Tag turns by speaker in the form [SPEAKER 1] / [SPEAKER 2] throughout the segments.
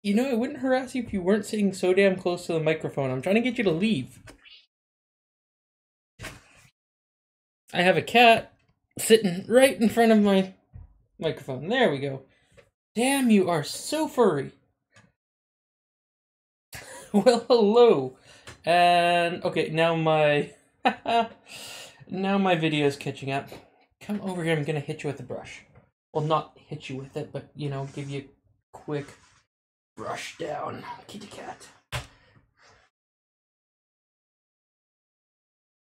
[SPEAKER 1] You know, I wouldn't harass you if you weren't sitting so damn close to the microphone. I'm trying to get you to leave. I have a cat sitting right in front of my microphone. There we go. Damn, you are so furry. Well, hello. And okay, now my now my video is catching up. Come over here. I'm gonna hit you with a brush. Well, not hit you with it, but you know, give you a quick brush down. Kitty cat.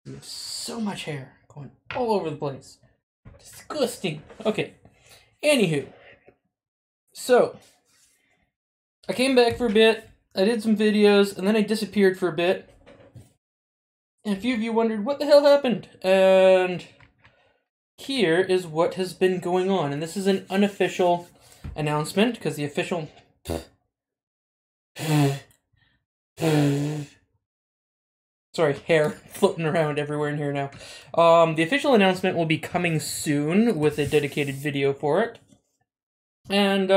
[SPEAKER 1] You have so much hair going all over the place. Disgusting. Okay. Anywho. So, I came back for a bit. I did some videos, and then I disappeared for a bit. And a few of you wondered, what the hell happened? And here is what has been going on. And this is an unofficial announcement, because the official... Sorry, hair floating around everywhere in here now. The official announcement will be coming soon with a dedicated video for it. And,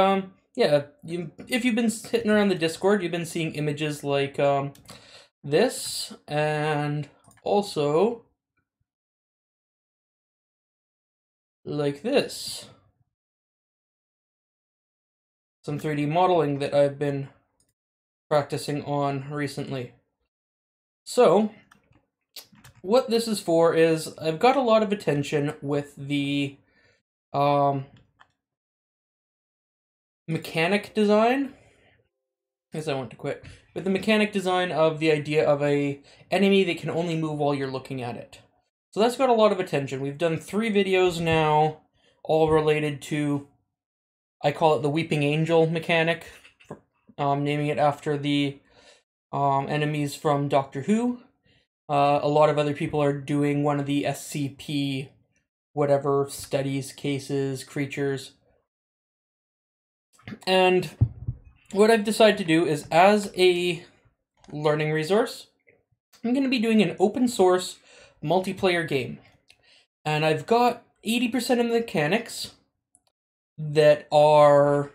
[SPEAKER 1] yeah, if you've been sitting around the Discord, you've been seeing images like, this, and also like this. Some 3D modeling that I've been practicing on recently. So, what this is for is, I've got a lot of attention with the, mechanic design. I guess I want to quit. With the mechanic design of the idea of a enemy that can only move while you're looking at it. So that's got a lot of attention. We've done 3 videos now, all related to, I call it the Weeping Angel mechanic, naming it after the enemies from Doctor Who. A lot of other people are doing one of the SCP, whatever, studies, cases, creatures. And what I've decided to do is, as a learning resource, I'm going to be doing an open source multiplayer game. And I've got 80% of the mechanics that are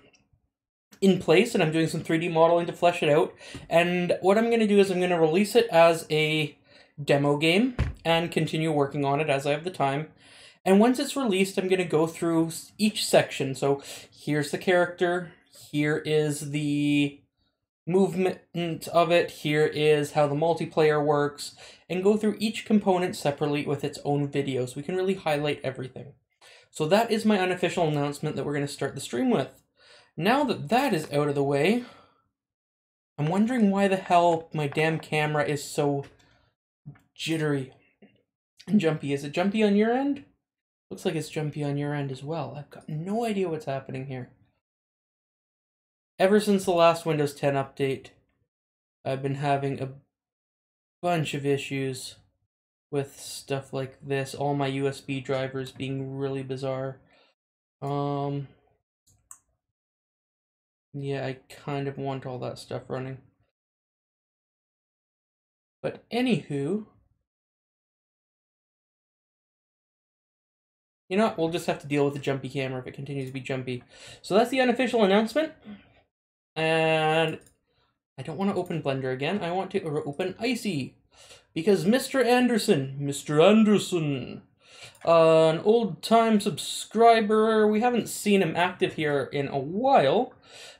[SPEAKER 1] in place, and I'm doing some 3D modeling to flesh it out. And what I'm going to do is I'm going to release it as a demo game and continue working on it as I have the time. And once it's released, I'm going to go through each section. So here's the character, here is the movement of it, here is how the multiplayer works, and go through each component separately with its own video, so we can really highlight everything. So that is my unofficial announcement that we're going to start the stream with. Now that that is out of the way, I'm wondering why the hell my damn camera is so jittery and jumpy. Is it jumpy on your end? Looks like it's jumpy on your end as well. I've got no idea what's happening here. Ever since the last Windows 10 update, I've been having a bunch of issues with stuff like this. All my USB drivers being really bizarre. Yeah, I kind of want all that stuff running. But anywho, you know what, we'll just have to deal with the jumpy camera if it continues to be jumpy. So that's the unofficial announcement. And I don't want to open Blender again. I want to open Icy. Because Mr. Anderson, an old-time subscriber, we haven't seen him active here in a while,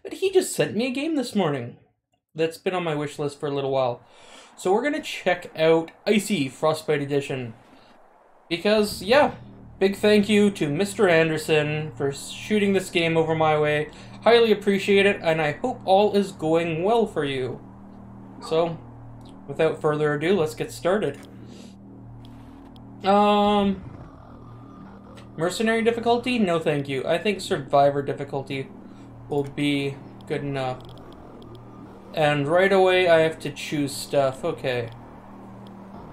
[SPEAKER 1] but he just sent me a game this morning that's been on my wish list for a little while. So we're going to check out Icy Frostbite Edition. Because, yeah, big thank you to Mr. Anderson for shooting this game over my way. Highly appreciate it, and I hope all is going well for you. So, without further ado, let's get started. Mercenary difficulty? No thank you. I think Survivor difficulty will be good enough. And right away I have to choose stuff. Okay.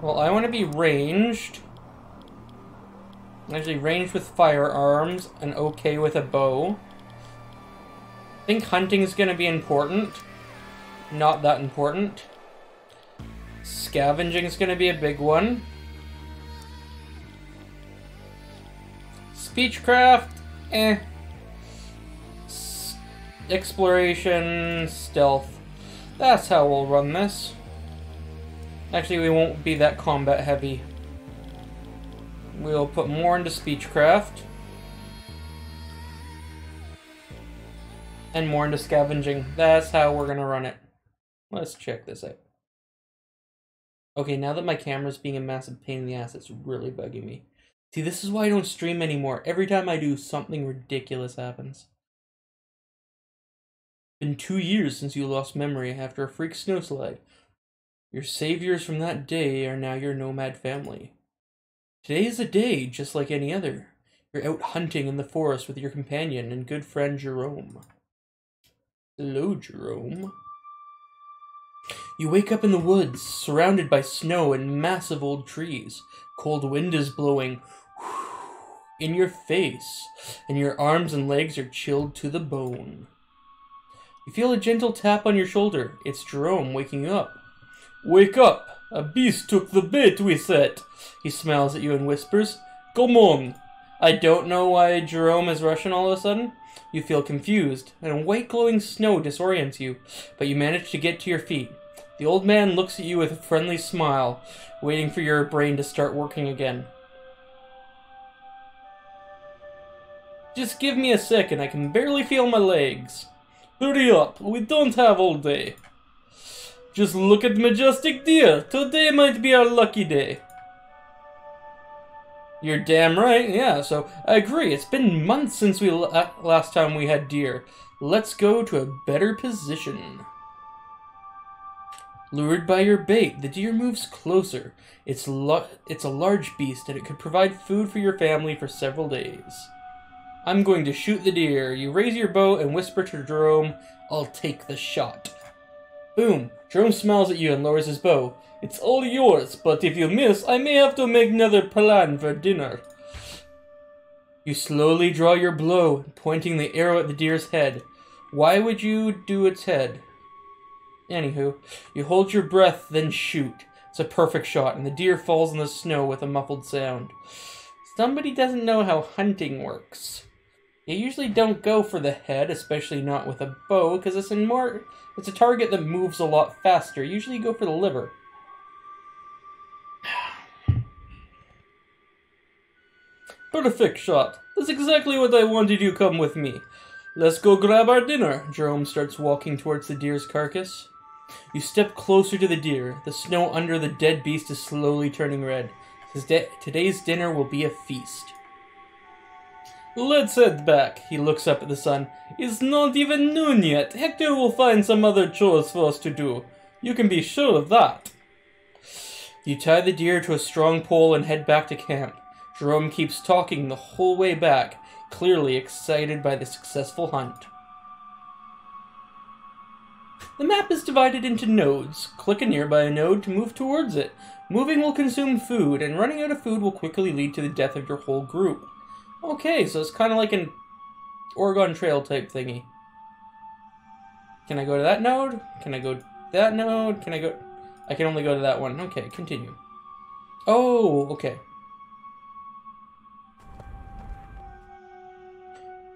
[SPEAKER 1] Well, I want to be ranged. Actually, ranged with firearms and okay with a bow. I think hunting's gonna be important. Not that important. Scavenging's gonna be a big one. Speechcraft, Exploration, stealth. That's how we'll run this. Actually, we won't be that combat heavy. We'll put more into speechcraft. And more into scavenging. That's how we're gonna run it. Let's check this out. Okay, now that my camera's being a massive pain in the ass, it's really bugging me. See, this is why I don't stream anymore. Every time I do, something ridiculous happens. It's been 2 years since you lost memory after a freak snowslide. Your saviors from that day are now your nomad family. Today is a day just like any other. You're out hunting in the forest with your companion and good friend Jerome. Hello, Jerome. You wake up in the woods, surrounded by snow and massive old trees. Cold wind is blowing in your face, and your arms and legs are chilled to the bone. You feel a gentle tap on your shoulder. It's Jerome waking up. Wake up! A beast took the bait we set. He smiles at you and whispers, Come on! I don't know why Jerome is Russian all of a sudden. You feel confused, and white glowing snow disorients you, but you manage to get to your feet. The old man looks at you with a friendly smile, waiting for your brain to start working again. Just give me a second, I can barely feel my legs. Hurry up, we don't have all day. Just look at the majestic deer. Today might be our lucky day. You're damn right, yeah, so I agree. It's been months since we last time we had deer. Let's go to a better position. Lured by your bait, the deer moves closer. It's a large beast, and it could provide food for your family for several days. I'm going to shoot the deer. You raise your bow and whisper to Jerome, I'll take the shot. Boom! Jerome smiles at you and lowers his bow. It's all yours, but if you miss, I may have to make another plan for dinner. You slowly draw your blow, pointing the arrow at the deer's head. Why would you do its head? Anywho, you hold your breath, then shoot. It's a perfect shot, and the deer falls in the snow with a muffled sound. Somebody doesn't know how hunting works. You usually don't go for the head, especially not with a bow, because it's a target that moves a lot faster. Usually you go for the liver. Perfect shot. That's exactly what I wanted you to come with me. Let's go grab our dinner. Jerome starts walking towards the deer's carcass. You step closer to the deer. The snow under the dead beast is slowly turning red. Today's dinner will be a feast. Let's head back. He looks up at the sun. It's not even noon yet. Hector will find some other chores for us to do. You can be sure of that. You tie the deer to a strong pole and head back to camp. Jerome keeps talking the whole way back, clearly excited by the successful hunt. The map is divided into nodes. Click a nearby node to move towards it. Moving will consume food, and running out of food will quickly lead to the death of your whole group. Okay, so it's kind of like an Oregon Trail type thingy. Can I go to that node? Can I go to that node? Can I go... I can only go to that one. Okay, continue. Oh, okay.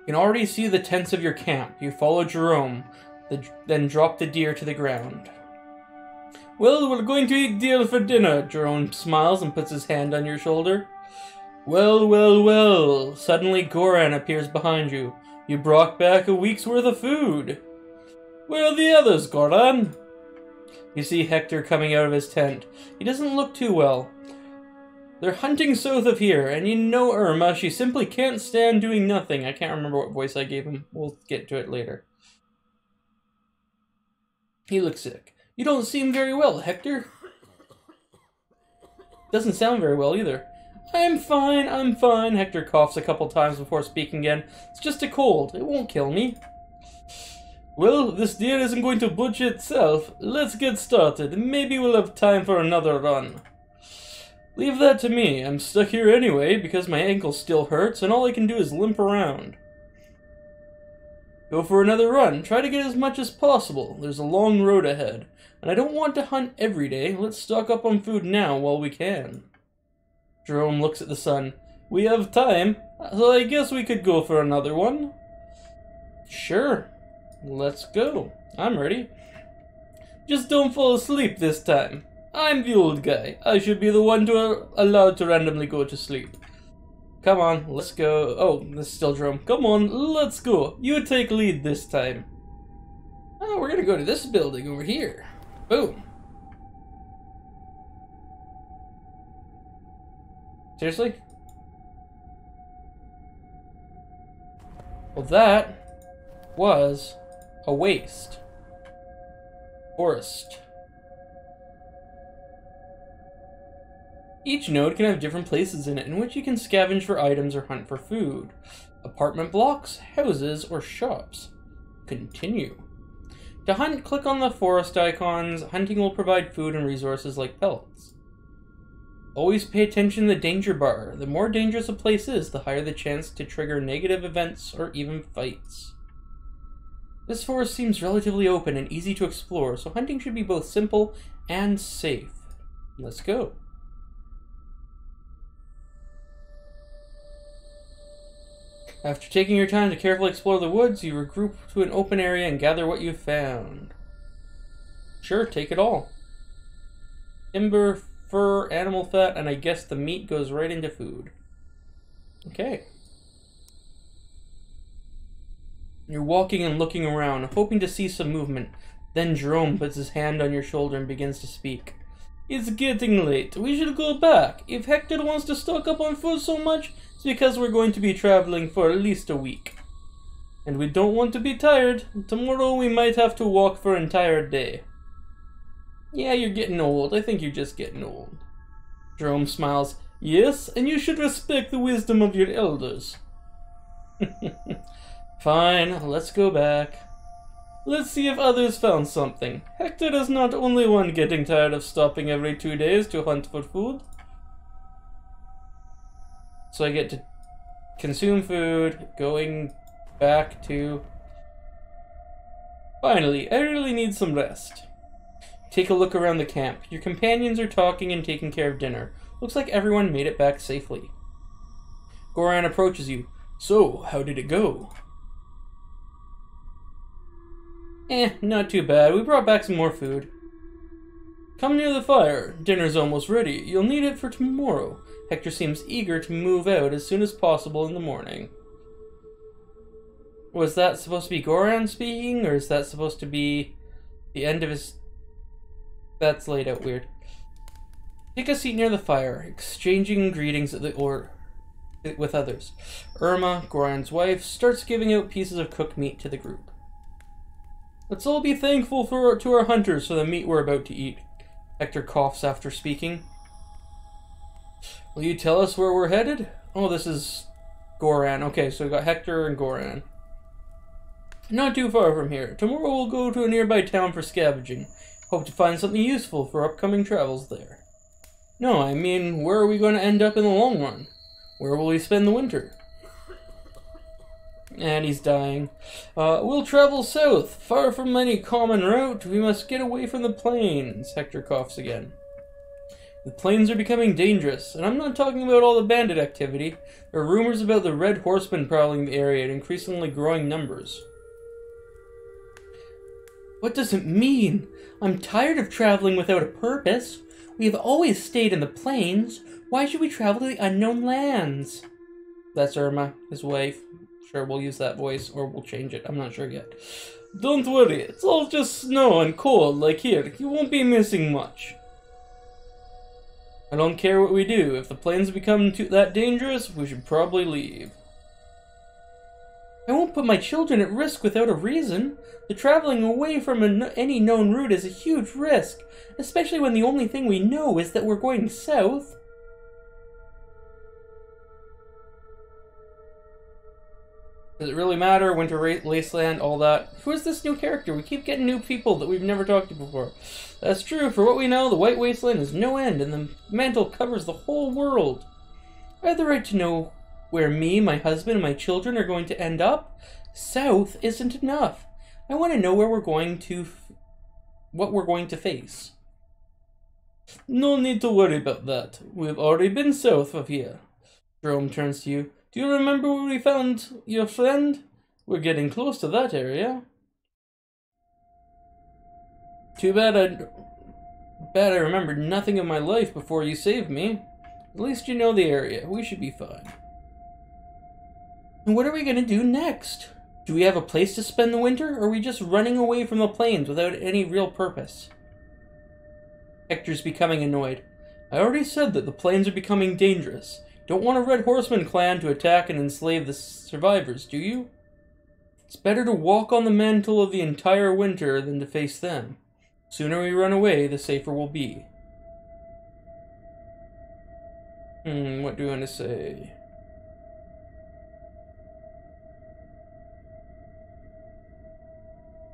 [SPEAKER 1] You can already see the tents of your camp. You follow Jerome, then drop the deer to the ground. Well, we're going to eat deer for dinner. Jerome smiles and puts his hand on your shoulder. Well, well, well. Suddenly Goran appears behind you. You brought back a week's worth of food. Where are the others, Goran? You see Hector coming out of his tent. He doesn't look too well. They're hunting south of here, and you know Irma, she simply can't stand doing nothing. I can't remember what voice I gave him. We'll get to it later. He looks sick. You don't seem very well, Hector. Doesn't sound very well either. I'm fine. Hector coughs a couple times before speaking again. It's just a cold. It won't kill me. Well, this deer isn't going to butcher itself. Let's get started. Maybe we'll have time for another run. Leave that to me. I'm stuck here anyway because my ankle still hurts and all I can do is limp around. Go for another run. Try to get as much as possible. There's a long road ahead. And I don't want to hunt every day. Let's stock up on food now while we can. Jerome looks at the sun. We have time, so I guess we could go for another one. Sure. let's go. I'm ready. Just don't fall asleep this time. I'm the old guy. I should be the one allowed to randomly go to sleep. Come on, let's go. Oh, this is still Jerome. Come on, let's go. You take lead this time. Oh, we're gonna go to this building over here. Boom. Seriously? Well, that was a waste. Forest. Each node can have different places in it in which you can scavenge for items or hunt for food. Apartment blocks, houses, or shops. Continue. To hunt, click on the forest icons. Hunting will provide food and resources like pellets. Always pay attention to the danger bar. The more dangerous a place is, the higher the chance to trigger negative events or even fights. This forest seems relatively open and easy to explore, so hunting should be both simple and safe. Let's go. After taking your time to carefully explore the woods, you regroup to an open area and gather what you've found. Sure, take it all. Timber, fur, animal fat, and I guess the meat goes right into food. Okay. You're walking and looking around, hoping to see some movement. Then Jerome puts his hand on your shoulder and begins to speak. It's getting late. We should go back. If Hector wants to stock up on food so much, it's because we're going to be traveling for at least a week. And we don't want to be tired. Tomorrow we might have to walk for an entire day. Yeah, you're getting old. I think you're just getting old. Jerome smiles. Yes, and you should respect the wisdom of your elders. Fine, let's go back. Let's see if others found something. Hector is not only one getting tired of stopping every 2 days to hunt for food. So I get to consume food, going back to... Finally, I really need some rest. Take a look around the camp. Your companions are talking and taking care of dinner. Looks like everyone made it back safely. Goran approaches you. So, how did it go? Not too bad. We brought back some more food. Come near the fire. Dinner's almost ready. You'll need it for tomorrow. Hector seems eager to move out as soon as possible in the morning. Was that supposed to be Goran speaking, or is that supposed to be the end of his... That's laid out weird. Take a seat near the fire, exchanging greetings with others. Irma, Goran's wife, starts giving out pieces of cooked meat to the group. Let's all be thankful to our hunters for the meat we're about to eat. Hector coughs after speaking. Will you tell us where we're headed? Oh, this is Goran. Okay, so we got Hector and Goran. Not too far from here. Tomorrow we'll go to a nearby town for scavenging. Hope to find something useful for upcoming travels there. No, I mean, where are we going to end up in the long run? Where will we spend the winter? And he's dying. We'll travel south, far from any common route. We must get away from the plains. Hector coughs again. The plains are becoming dangerous, and I'm not talking about all the bandit activity. There are rumors about the Red Horsemen prowling the area in increasingly growing numbers. What does it mean? I'm tired of traveling without a purpose. We have always stayed in the plains. Why should we travel to the unknown lands? That's Irma, his wife. Sure, we'll use that voice, or we'll change it. I'm not sure yet. Don't worry, it's all just snow and cold like here. You won't be missing much. I don't care what we do. If the plains become that dangerous, we should probably leave. I won't put my children at risk without a reason. The traveling away from any known route is a huge risk, especially when the only thing we know is that we're going south. Does it really matter? Winter Wasteland, all that. Who is this new character? We keep getting new people that we've never talked to before. That's true. For what we know, the White Wasteland is no end, and the mantle covers the whole world. I have the right to know where me, my husband, and my children are going to end up. South isn't enough. I want to know where we're going to... what we're going to face. No need to worry about that. We've already been south of here. Jerome turns to you. Do you remember where we found your friend? We're getting close to that area. Too bad I remembered nothing of my life before you saved me. At least you know the area. We should be fine. And what are we gonna do next? Do we have a place to spend the winter, or are we just running away from the plains without any real purpose? Hector's becoming annoyed. I already said that the plains are becoming dangerous. Don't want a Red Horseman clan to attack and enslave the survivors, do you? It's better to walk on the mantle of the entire winter than to face them. The sooner we run away, the safer we'll be. What do you want to say?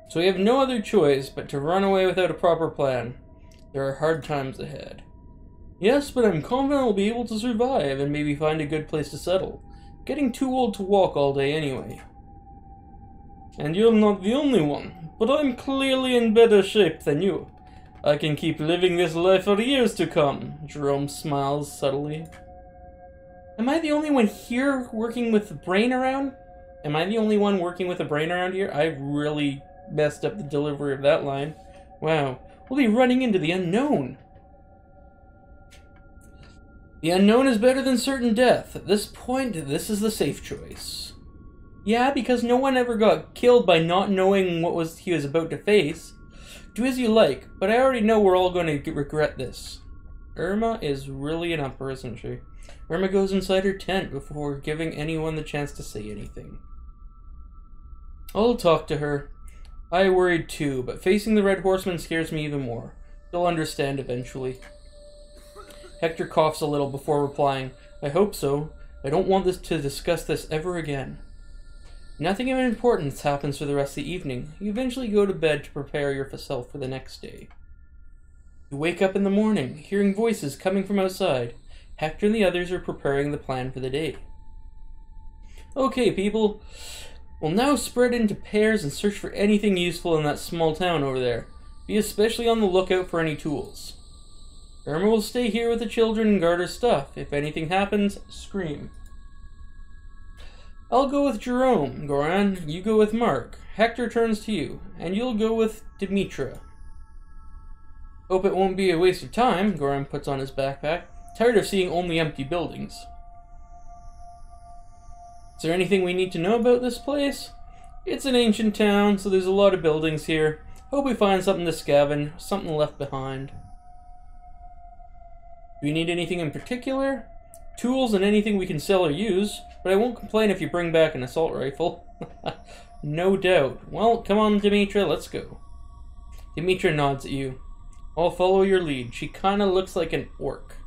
[SPEAKER 1] So we have no other choice but to run away without a proper plan. There are hard times ahead. Yes, but I'm confident we'll be able to survive and maybe find a good place to settle. Getting too old to walk all day anyway. And you're not the only one, but I'm clearly in better shape than you. I can keep living this life for years to come. Jerome smiles subtly. Am I the only one here working with the brain around? Am I the only one working with a brain around here? I really messed up the delivery of that line. Wow. We'll be running into the unknown. The unknown is better than certain death. At this point, this is the safe choice. Yeah, because no one ever got killed by not knowing what he was about to face. Do as you like, but I already know we're all going to regret this. Irma is really an upper, isn't she? Irma goes inside her tent before giving anyone the chance to say anything. I'll talk to her. I worried too, but facing the Red Horseman scares me even more. They'll understand eventually. Hector coughs a little before replying. I hope so. I don't want to discuss this ever again. Nothing of importance happens for the rest of the evening. You eventually go to bed to prepare yourself for the next day. You wake up in the morning, hearing voices coming from outside. Hector and the others are preparing the plan for the day. Okay, people. We'll now spread into pairs and search for anything useful in that small town over there. Be especially on the lookout for any tools. Irma will stay here with the children and guard her stuff. If anything happens, scream. I'll go with Jerome, Goran. You go with Mark. Hector turns to you, and you'll go with Dimitra. Hope it won't be a waste of time, Goran puts on his backpack, tired of seeing only empty buildings. Is there anything we need to know about this place? It's an ancient town, so there's a lot of buildings here. Hope we find something to scavenge, something left behind. Do you need anything in particular? Tools and anything we can sell or use, but I won't complain if you bring back an assault rifle. No doubt. Well, come on, Dimitra, let's go. Dimitra nods at you. I'll follow your lead. She kinda looks like an orc.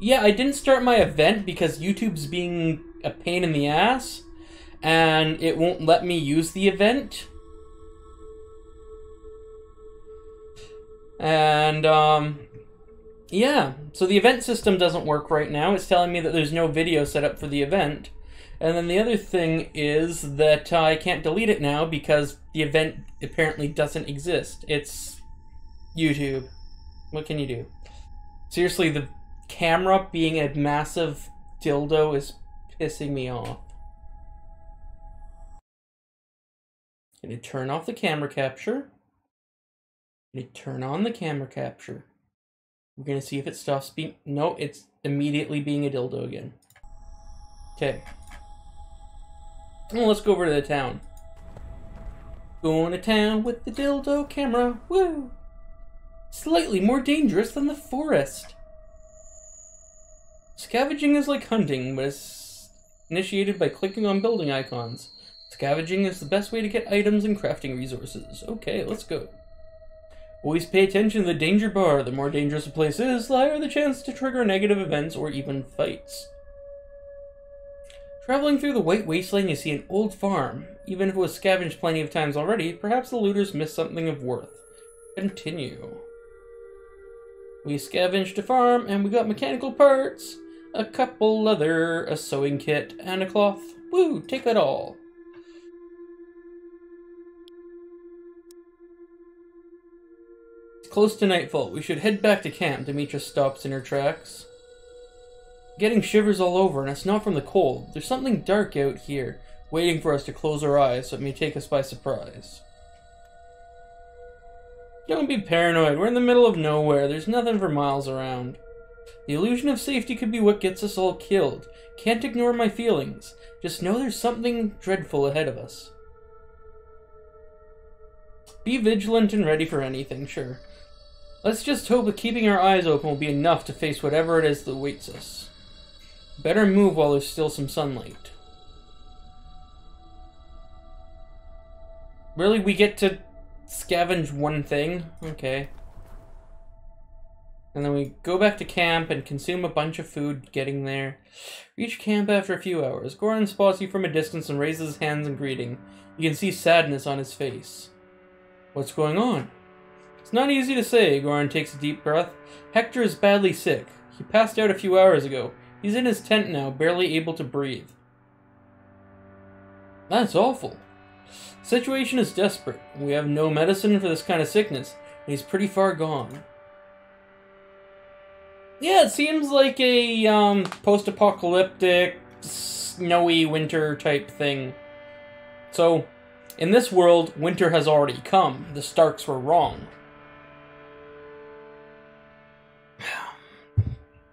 [SPEAKER 1] Yeah, I didn't start my event because YouTube's being a pain in the ass, and it won't let me use the event. And, yeah, so the event system doesn't work right now. It's telling me that there's no video set up for the event. And then the other thing is that I can't delete it now because the event apparently doesn't exist. It's YouTube. What can you do? Seriously, the camera being a massive dildo is pissing me off. Gonna turn off the camera capture. Gonna turn on the camera capture. We're gonna see if it stops being... No, it's immediately being a dildo again. Okay. Well, let's go over to the town. Going to town with the dildo camera. Woo! Slightly more dangerous than the forest. Scavenging is like hunting, but it's initiated by clicking on building icons. Scavenging is the best way to get items and crafting resources. Okay, let's go. Always pay attention to the danger bar. The more dangerous a place is, the higher the chance to trigger negative events or even fights. Traveling through the white wasteland, you see an old farm. Even if it was scavenged plenty of times already, perhaps the looters missed something of worth. Continue. We scavenged a farm, and we got mechanical parts, a couple leather, a sewing kit, and a cloth. Woo! Take that all. It's close to nightfall. We should head back to camp. Dimitra stops in her tracks. Getting shivers all over, and it's not from the cold. There's something dark out here, waiting for us to close our eyes, so it may take us by surprise. Don't be paranoid. We're in the middle of nowhere. There's nothing for miles around. The illusion of safety could be what gets us all killed. Can't ignore my feelings. Just know there's something dreadful ahead of us. Be vigilant and ready for anything, sure. Let's just hope that keeping our eyes open will be enough to face whatever it is that awaits us. Better move while there's still some sunlight. Really, we get to scavenge one thing? Okay. And then we go back to camp and consume a bunch of food getting there. Reach camp after a few hours. Goran spots you from a distance and raises his hands in greeting. You can see sadness on his face. What's going on? It's not easy to say. Goran takes a deep breath. Hector is badly sick. He passed out a few hours ago. He's in his tent now, barely able to breathe. That's awful. The situation is desperate. We have no medicine for this kind of sickness, and he's pretty far gone. Yeah, it seems like a post-apocalyptic, snowy winter type thing. So, in this world, winter has already come. The Starks were wrong.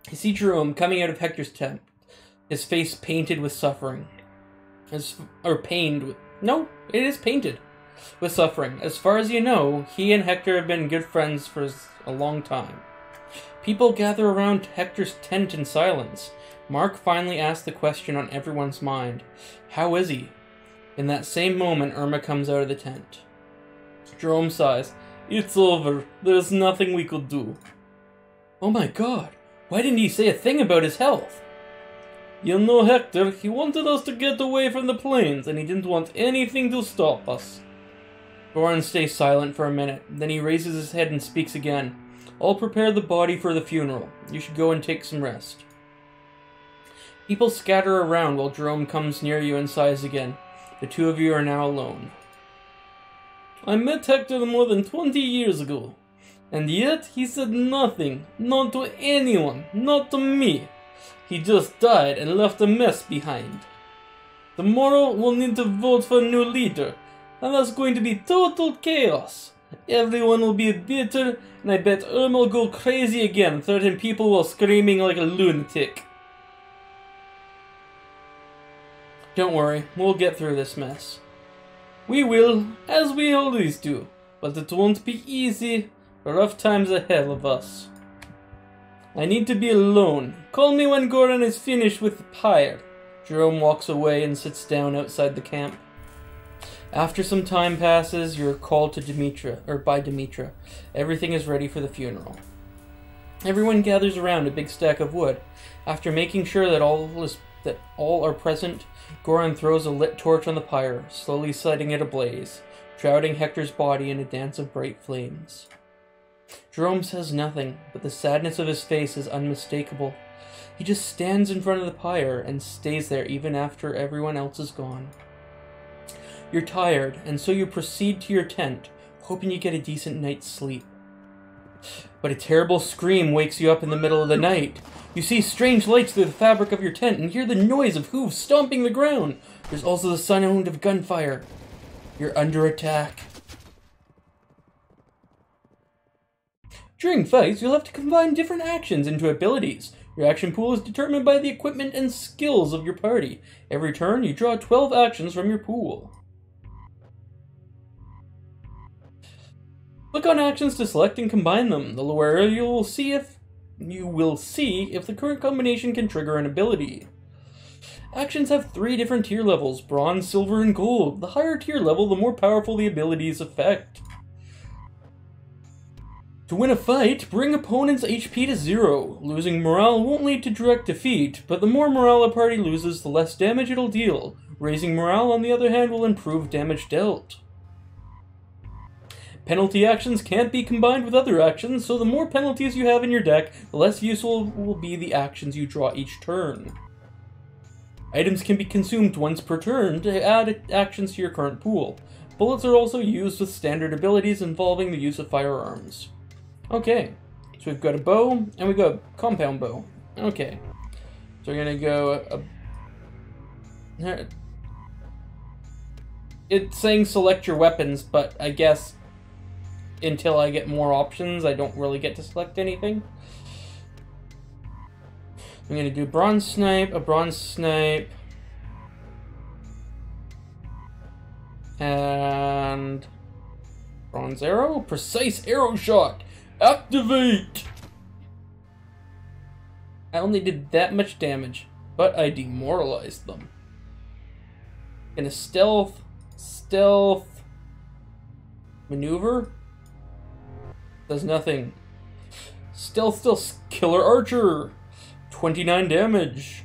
[SPEAKER 1] You see Jerome coming out of Hector's tent, his face painted with suffering. No, it is painted with suffering. As far as you know, he and Hector have been good friends for a long time. People gather around Hector's tent in silence. Mark finally asks the question on everyone's mind. How is he? In that same moment, Irma comes out of the tent. Jerome sighs. It's over. There's nothing we could do. Oh my god. Why didn't he say a thing about his health? You know, Hector, he wanted us to get away from the plains, and he didn't want anything to stop us. Goran stays silent for a minute. Then he raises his head and speaks again. I'll prepare the body for the funeral. You should go and take some rest. People scatter around while Jerome comes near you and sighs again. The two of you are now alone. I met Hector more than 20 years ago, and yet he said nothing, not to anyone, not to me. He just died and left a mess behind. Tomorrow we'll need to vote for a new leader, and that's going to be total chaos. Everyone will be bitter, and I bet Irma will go crazy again, threatening people while screaming like a lunatic. Don't worry, we'll get through this mess. We will, as we always do, but it won't be easy. Rough times ahead of us. I need to be alone. Call me when Goran is finished with the pyre. Jerome walks away and sits down outside the camp. After some time passes, you're called to by Dimitra. Everything is ready for the funeral. Everyone gathers around a big stack of wood. After making sure that all are present, Goran throws a lit torch on the pyre, slowly setting it ablaze, shrouding Hector's body in a dance of bright flames. Jerome says nothing, but the sadness of his face is unmistakable. He just stands in front of the pyre and stays there even after everyone else is gone. You're tired, and so you proceed to your tent, hoping you get a decent night's sleep. But a terrible scream wakes you up in the middle of the night. You see strange lights through the fabric of your tent and hear the noise of hooves stomping the ground. There's also the sound of gunfire. You're under attack. During fights, you'll have to combine different actions into abilities. Your action pool is determined by the equipment and skills of your party. Every turn, you draw 12 actions from your pool. Click on actions to select and combine them. The lower you will see if the current combination can trigger an ability. Actions have 3 different tier levels: bronze, silver, and gold. The higher tier level, the more powerful the ability's effect. To win a fight, bring opponent's HP to 0. Losing morale won't lead to direct defeat, but the more morale a party loses, the less damage it'll deal. Raising morale, on the other hand, will improve damage dealt. Penalty actions can't be combined with other actions, so the more penalties you have in your deck, the less useful will be the actions you draw each turn. Items can be consumed once per turn to add actions to your current pool. Bullets are also used with standard abilities involving the use of firearms. Okay, so we've got a bow, and we've got a compound bow. Okay, so we're gonna go... It's saying select your weapons, but I guess until I get more options, I don't really get to select anything. I'm gonna do bronze snipe, a bronze snipe, and bronze arrow, precise arrow shot, activate! I only did that much damage, but I demoralized them. Gonna stealth, maneuver, does nothing. Stealth, killer archer, 29 damage.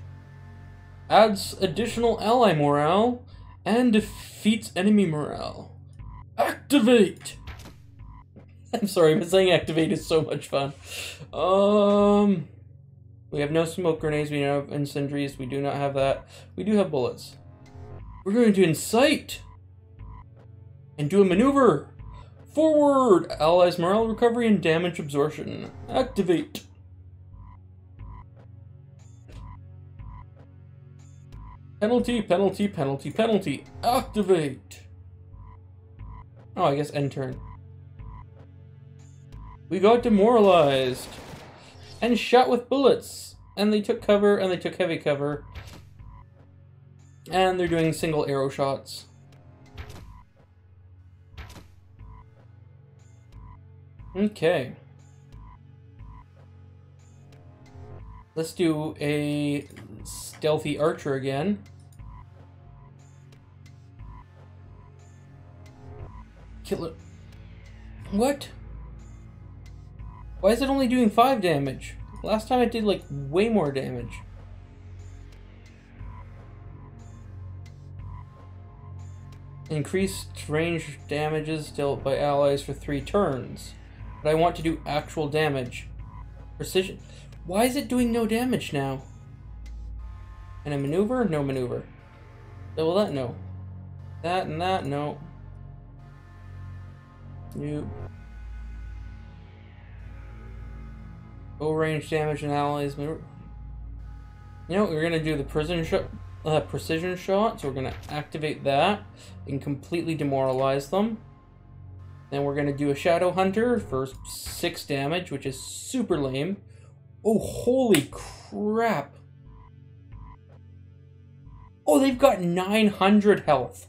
[SPEAKER 1] Adds additional ally morale and defeats enemy morale. Activate! I'm sorry, but saying activate is so much fun. We have no smoke grenades, we don't have incendiaries, we do not have that. We do have bullets. We're going to incite! And do a maneuver! Forward! Allies morale recovery and damage absorption. Activate! Penalty, penalty, penalty, penalty. Activate! Oh, I guess end turn. We got demoralized. And shot with bullets. And they took cover, and they took heavy cover. And they're doing single arrow shots. Okay. Let's do a stealthy archer again. Kill it. What? Why is it only doing 5 damage? Last time it did like way more damage. Increased range damages dealt by allies for 3 turns. But I want to do actual damage. Precision. Why is it doing no damage now? And a maneuver? No maneuver. Double that? No. That and that? No. Nope. Low range damage and allies. You know, we're gonna do the precision shot, so we're gonna activate that and completely demoralize them. Then we're gonna do a Shadow Hunter for 6 damage, which is super lame. Oh, holy crap! Oh, they've got 900 health.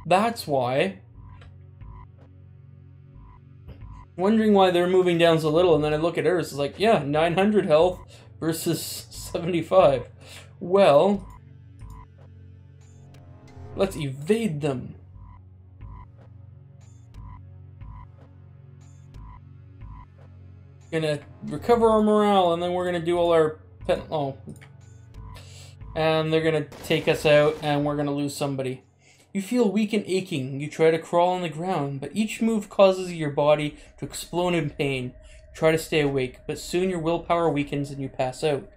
[SPEAKER 1] That's why. Wondering why they're moving down so little, and then I look at hers, it's like, yeah, 900 health versus 75. Well, let's evade them. Gonna recover our morale, and then we're gonna do all our and they're gonna take us out, and we're gonna lose somebody. You feel weak and aching. You try to crawl on the ground, but each move causes your body to explode in pain. Try to stay awake, but soon your willpower weakens and you pass out.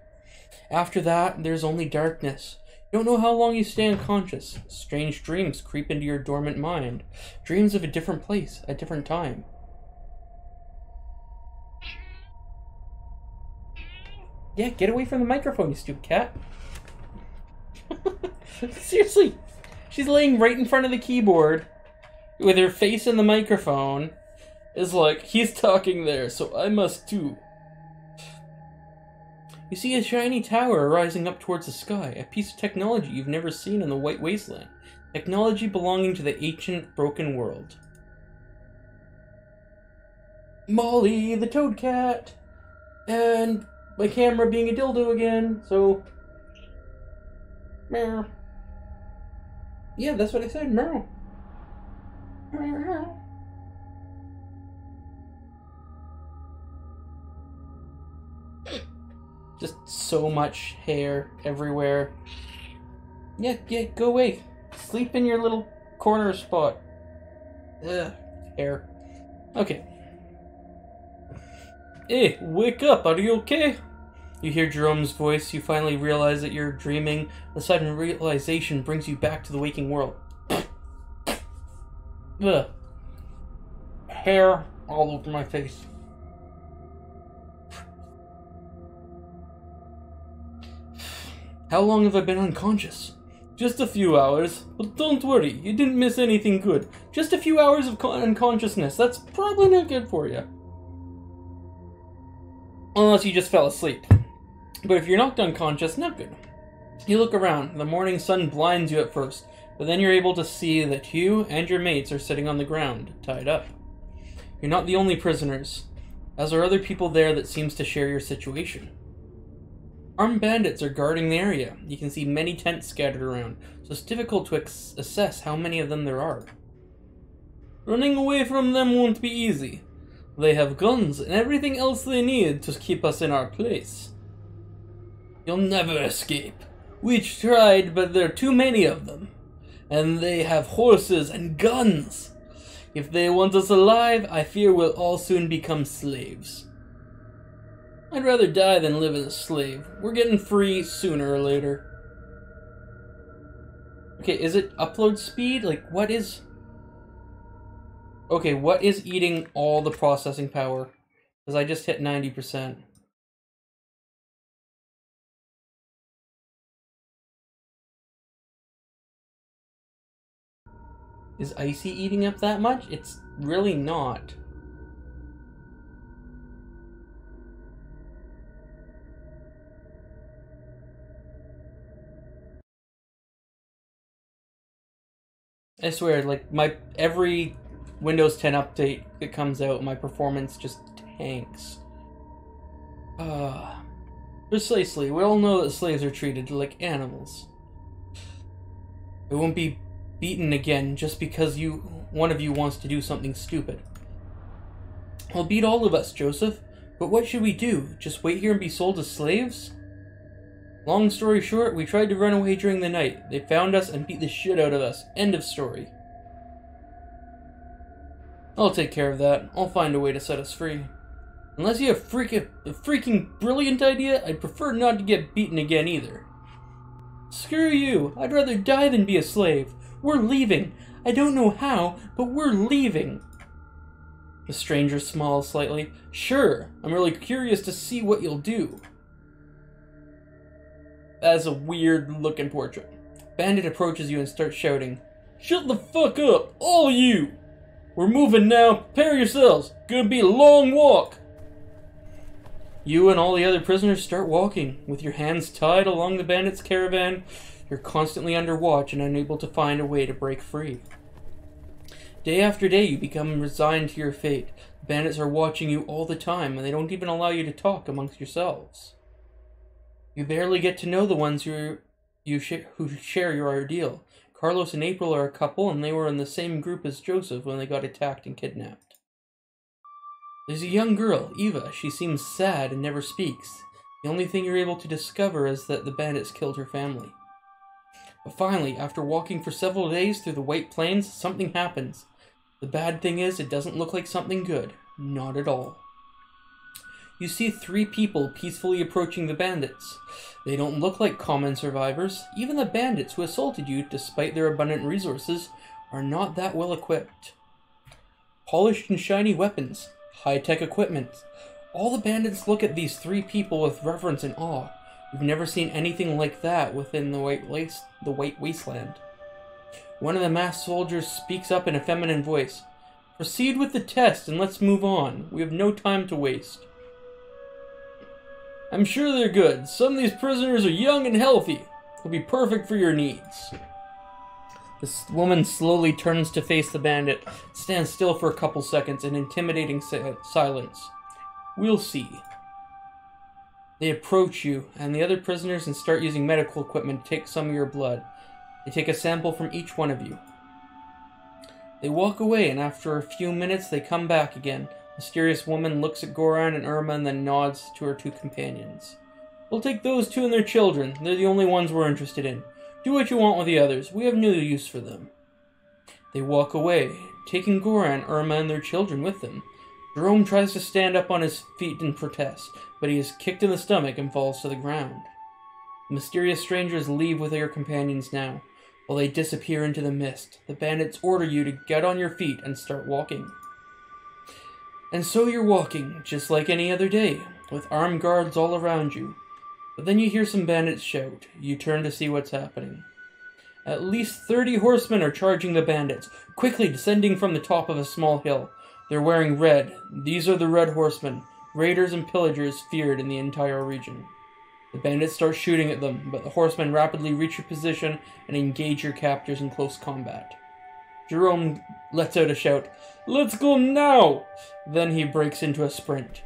[SPEAKER 1] After that, there's only darkness. You don't know how long you stay unconscious. Strange dreams creep into your dormant mind. Dreams of a different place, a different time. Yeah, get away from the microphone, you stupid cat. Seriously. She's laying right in front of the keyboard with her face in the microphone. Is like, he's talking there, so I must too. You see a shiny tower rising up towards the sky, a piece of technology you've never seen in the White Wasteland. Technology belonging to the ancient, broken world. Molly, the Toad Cat, and my camera being a dildo again, so... Meow. Yeah, that's what I said, meow. Just so much hair everywhere. Yeah, go away. Sleep in your little corner spot. Ugh, hair. Okay. Hey, wake up, are you okay? You hear Jerome's voice, you finally realize that you're dreaming. The sudden realization brings you back to the waking world. Ugh. Hair all over my face. How long have I been unconscious? Just a few hours, but don't worry, you didn't miss anything good. Just a few hours of unconsciousness, that's probably not good for you. Unless you just fell asleep. But if you're knocked unconscious, not good. You look around, the morning sun blinds you at first, but then you're able to see that you and your mates are sitting on the ground, tied up. You're not the only prisoners, as are other people there that seems to share your situation. Armed bandits are guarding the area. You can see many tents scattered around, so it's difficult to assess how many of them there are. Running away from them won't be easy. They have guns and everything else they need to keep us in our place. You'll never escape. We tried, but there are too many of them. And they have horses and guns. If they want us alive, I fear we'll all soon become slaves. I'd rather die than live as a slave. We're getting free sooner or later. Okay, is it upload speed? Like, what is... Okay, what is eating all the processing power? Because I just hit 90%. Is Icy eating up that much? It's really not. I swear, like, every Windows 10 update that comes out, my performance just tanks. Precisely. We all know that slaves are treated like animals. It won't be beaten again just because one of you wants to do something stupid. I'll beat all of us, Joseph. But what should we do? Just wait here and be sold as slaves? Long story short, we tried to run away during the night. They found us and beat the shit out of us. End of story. I'll take care of that. I'll find a way to set us free. Unless you have a freaking brilliant idea, I'd prefer not to get beaten again either. Screw you. I'd rather die than be a slave. We're leaving. I don't know how, but we're leaving. The stranger smiles slightly. Sure, I'm really curious to see what you'll do. That's a weird looking portrait. Bandit approaches you and starts shouting. Shut the fuck up, all you! We're moving now, prepare yourselves. Gonna be a long walk. You and all the other prisoners start walking. With your hands tied along the bandit's caravan, you're constantly under watch and unable to find a way to break free. Day after day, you become resigned to your fate. Bandits are watching you all the time, and they don't even allow you to talk amongst yourselves. You barely get to know the ones who share your ordeal. Carlos and April are a couple, and they were in the same group as Joseph when they got attacked and kidnapped. There's a young girl, Eva. She seems sad and never speaks. The only thing you're able to discover is that the bandits killed her family. But finally, after walking for several days through the White Plains, something happens. The bad thing is, it doesn't look like something good. Not at all. You see 3 people peacefully approaching the bandits. They don't look like common survivors. Even the bandits who assaulted you, despite their abundant resources, are not that well equipped. Polished and shiny weapons, high-tech equipment. All the bandits look at these 3 people with reverence and awe. You've never seen anything like that within the White Wasteland. One of the masked soldiers speaks up in a feminine voice. Proceed with the test and let's move on. We have no time to waste. I'm sure they're good. Some of these prisoners are young and healthy. They'll be perfect for your needs. This woman slowly turns to face the bandit, stands still for a couple seconds in intimidating silence. We'll see. They approach you and the other prisoners and start using medical equipment to take some of your blood. They take a sample from each one of you. They walk away, and after a few minutes they come back again. The mysterious woman looks at Goran and Irma and then nods to her 2 companions. We'll take those 2 and their children. They're the only ones we're interested in. Do what you want with the others. We have no use for them. They walk away, taking Goran, Irma, and their children with them. Jerome tries to stand up on his feet in protest, but he is kicked in the stomach and falls to the ground. The mysterious strangers leave with their companions now. While they disappear into the mist, the bandits order you to get on your feet and start walking. And so you're walking, just like any other day, with armed guards all around you. But then you hear some bandits shout. You turn to see what's happening. At least 30 horsemen are charging the bandits, quickly descending from the top of a small hill. They're wearing red. These are the Red Horsemen, raiders and pillagers feared in the entire region. The bandits start shooting at them, but the horsemen rapidly reach your position and engage your captors in close combat. Jerome lets out a shout, "Let's go now!" Then he breaks into a sprint.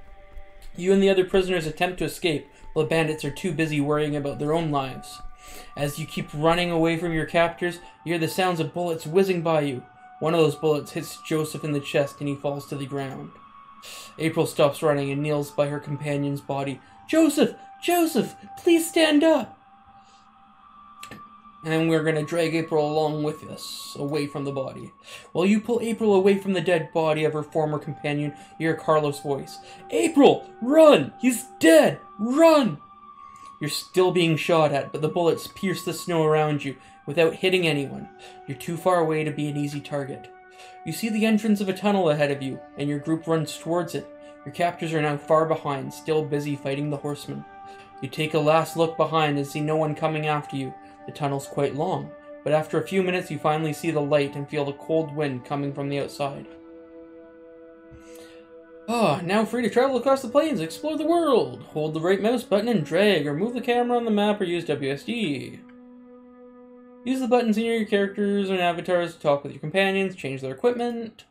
[SPEAKER 1] You and the other prisoners attempt to escape, while the bandits are too busy worrying about their own lives. As you keep running away from your captors, you hear the sounds of bullets whizzing by you. One of those bullets hits Joseph in the chest and he falls to the ground. April stops running and kneels by her companion's body. "Joseph! Joseph! Please stand up!" And we're going to drag April along with us, away from the body. While you pull April away from the dead body of her former companion, you hear Carlos' voice. "April! Run! He's dead! Run!" You're still being shot at, but the bullets pierce the snow around you without hitting anyone. You're too far away to be an easy target. You see the entrance of a tunnel ahead of you, and your group runs towards it. Your captors are now far behind, still busy fighting the horsemen. You take a last look behind and see no one coming after you. The tunnel's quite long, but after a few minutes you finally see the light and feel the cold wind coming from the outside. Now free to travel across the plains and explore the world. Hold the right mouse button and drag, or move the camera on the map, or use WSD. Use the buttons in your characters and avatars to talk with your companions, change their equipment.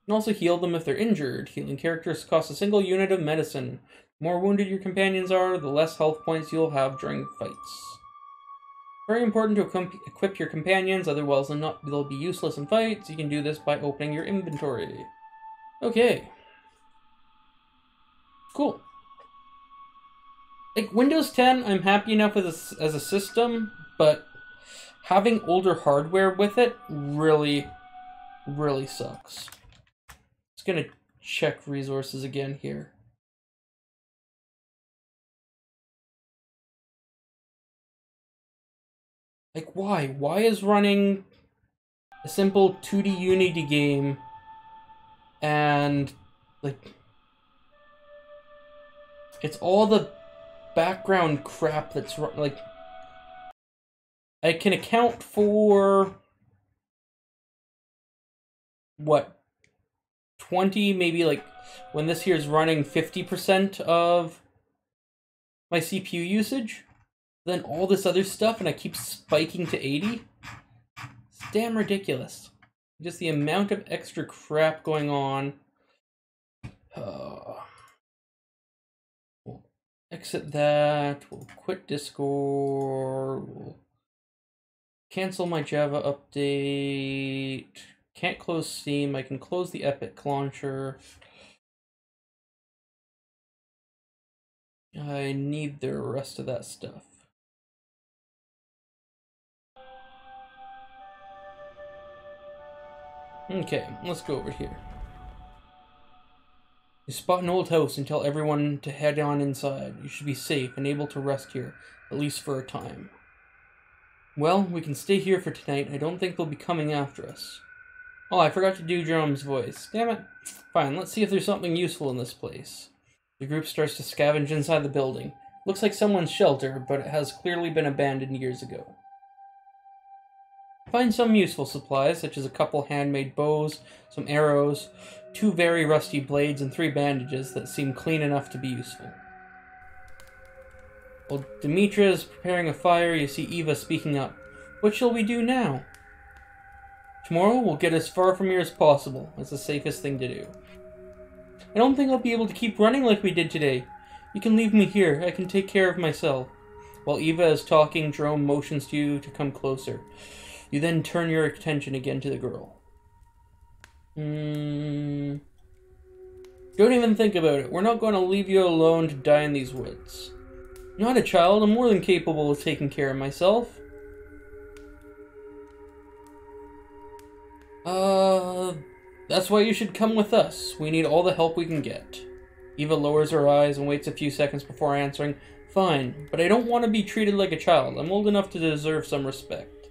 [SPEAKER 1] And also heal them if they're injured. Healing characters cost a single unit of medicine. The more wounded your companions are, the less health points you'll have during fights. Very important to equip your companions, otherwise they'll be useless in fights. You can do this by opening your inventory. Okay. Cool. Like, Windows 10, I'm happy enough with as a system, but having older hardware with it really, really sucks. Just gonna check resources again here. Like, why? Why is running a simple 2D Unity game and, like, it's all the background crap that's, like, I can account for, what, 20, maybe, like, when this here is running 50% of my CPU usage, then all this other stuff, and I keep spiking to 80? It's damn ridiculous. Just the amount of extra crap going on. We'll exit that. We'll quit Discord. We'll cancel my Java update. Can't close Steam. I can close the Epic launcher. I need the rest of that stuff. Okay, let's go over here. You spot an old house and tell everyone to head on inside. You should be safe and able to rest here, at least for a time. Well, we can stay here for tonight. I don't think they'll be coming after us. Oh, I forgot to do Jerome's voice. Damn it. Fine, let's see if there's something useful in this place. The group starts to scavenge inside the building. Looks like someone's shelter, but it has clearly been abandoned years ago. Find some useful supplies, such as a couple handmade bows, some arrows, 2 very rusty blades, and 3 bandages that seem clean enough to be useful. While Demetra is preparing a fire, you see Eva speaking up. What shall we do now? Tomorrow we'll get as far from here as possible. It's the safest thing to do. I don't think I'll be able to keep running like we did today. You can leave me here. I can take care of myself. While Eva is talking, Jerome motions to you to come closer. You then turn your attention again to the girl. Don't even think about it. We're not going to leave you alone to die in these woods. I'm not a child. I'm more than capable of taking care of myself. That's why you should come with us. We need all the help we can get. Eva lowers her eyes and waits a few seconds before answering. Fine, but I don't want to be treated like a child. I'm old enough to deserve some respect.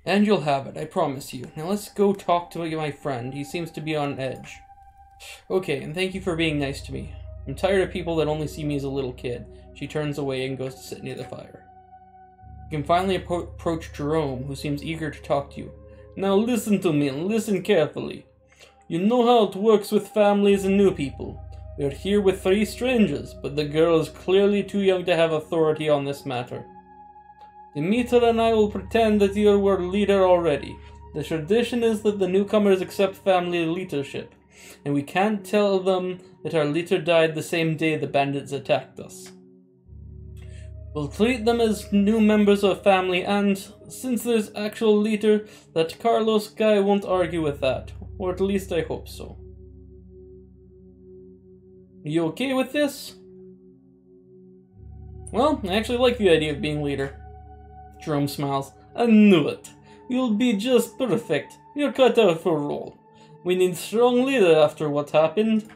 [SPEAKER 1] And you'll have it, I promise you. Now let's go talk to my friend. He seems to be on edge. Okay, and thank you for being nice to me. I'm tired of people that only see me as a little kid. She turns away and goes to sit near the fire. You can finally approach Jerome, who seems eager to talk to you. Now listen to me and listen carefully. You know how it works with families and new people. We are here with 3 strangers, but the girl is clearly too young to have authority on this matter. Demeter and I will pretend that you were leader already. The tradition is that the newcomers accept family leadership, and we can't tell them that our leader died the same day the bandits attacked us. We'll treat them as new members of family, and since there's actual leader, that Carlos guy won't argue with that, or at least I hope so. You okay with this? Well, I actually like the idea of being leader. Jerome smiles. I knew it. You'll be just perfect. You're cut out for a role. We need a strong leader after what happened.